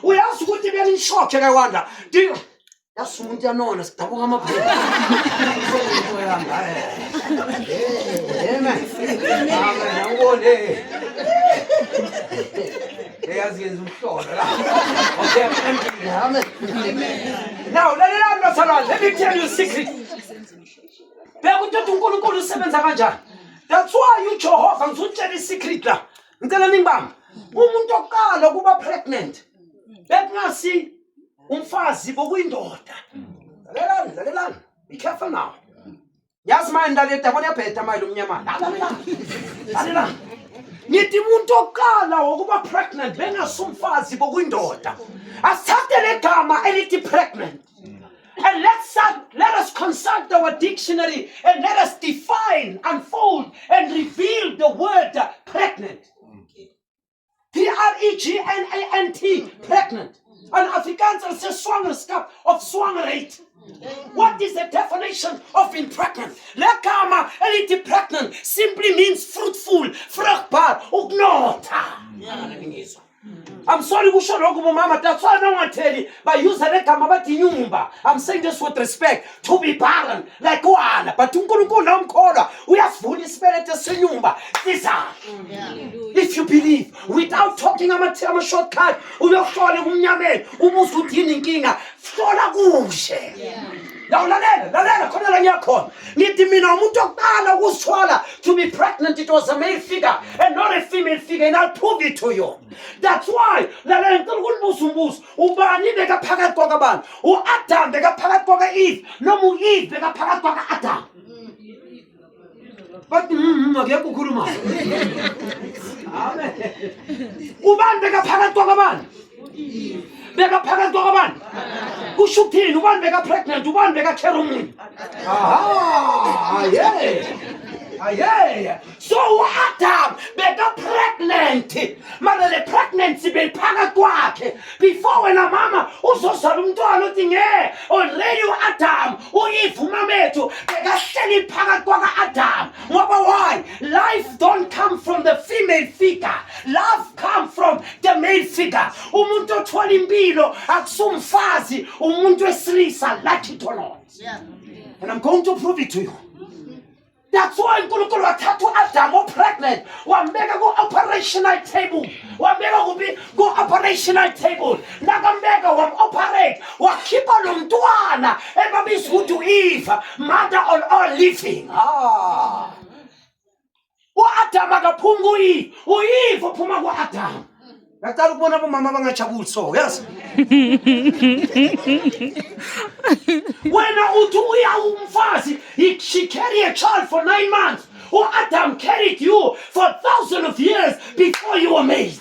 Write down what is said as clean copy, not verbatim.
uyazi ukuthi belinishokhe kayewanda yasi umuntu yanona sidabuka amaphela ngibone eyazi yenza umhlolo la now lalelani basalwane, let me tell you a secret. Beka ukuthi uNkulunkulu usebenza kanjani. That's why uJehova ngizutshela isecret la. Ngicela ningibambe. Umuntu oqala kuba pregnant bekungasi umfazi bokuyindoda. Lalelani. Be careful now. Yazi manje ndaleta yabona yabhetha manje umnyamana. Lalelani. Ngithi umuntu oqala ukuba pregnant bengasumfazi bokuyindoda. Asithathe legama elithi pregnant. And let us consult our dictionary and let us define, unfold, and reveal the word pregnant. Pregnant, pregnant. And Afrikaans says zwangerskap of zwangerheid. What is the definition of being pregnant? Lekama elithi pregnant simply means fruitful, vruchtbaar, ukunotha. I'm sorry, kusho lokho mama. That's why I don't want to tell you. But use the legama bathi nyumba. I'm saying this with respect. To be barren, like one. But uNkulunkulu nomkholwa uyasivula isibeletho senyumba. If you believe, without talking a shortcut, uyohlola kumnyameni, umuzi udini inkinga, hlola kuhle. Now lalela khona la ngiyakhona. Ngithi mina umuntu oqala ukusithola to be pregnant, it was a male figure and not a female figure, and I'll prove it to you. That's why lalela ngicela ukulibuzumbuzo, ubani beka phakathi kwakabani? uAdam beka phakathi kwaka-Eve noma uEve beka phakathi kwaka-Adam? But akekho ukhuluma. Amen. Ubani beka phakathi kwakabani? Beka phakathi kwakabani? Kusho ukuthini? Ubani beka pregnant, ubani beka carry umuntu? Yeah. So Adam beka pregnant. Mara le pregnancy bephakathi kwakhe. Before wena mama uzozala umntwana uthi nge already uAdam uEve umamethu bekahleli phakathi kwaka-Adam. Ngoba why? Life don't come from the female figure. Love come from the male figure. Umuntu othola impilo akusumfazi, umuntu wesilisa, like it or not. And I'm going to prove it to you. That's why uNkulunkulu wathatha uAdam pregnant wambeka ku-operational table. Nakambeka wam-operate wakhipha lo mntwana ebabiza ukuthi u-Eve, mother of all living. uAdam akaphumi ku-Eve, u-Eve uphuma ku-Adam. Ngicela ukubona abomama abangajabuli so, yes. Wena uthi uya umfazi, she carried a child for 9 months. uAdam carried you for thousands of years before you were made.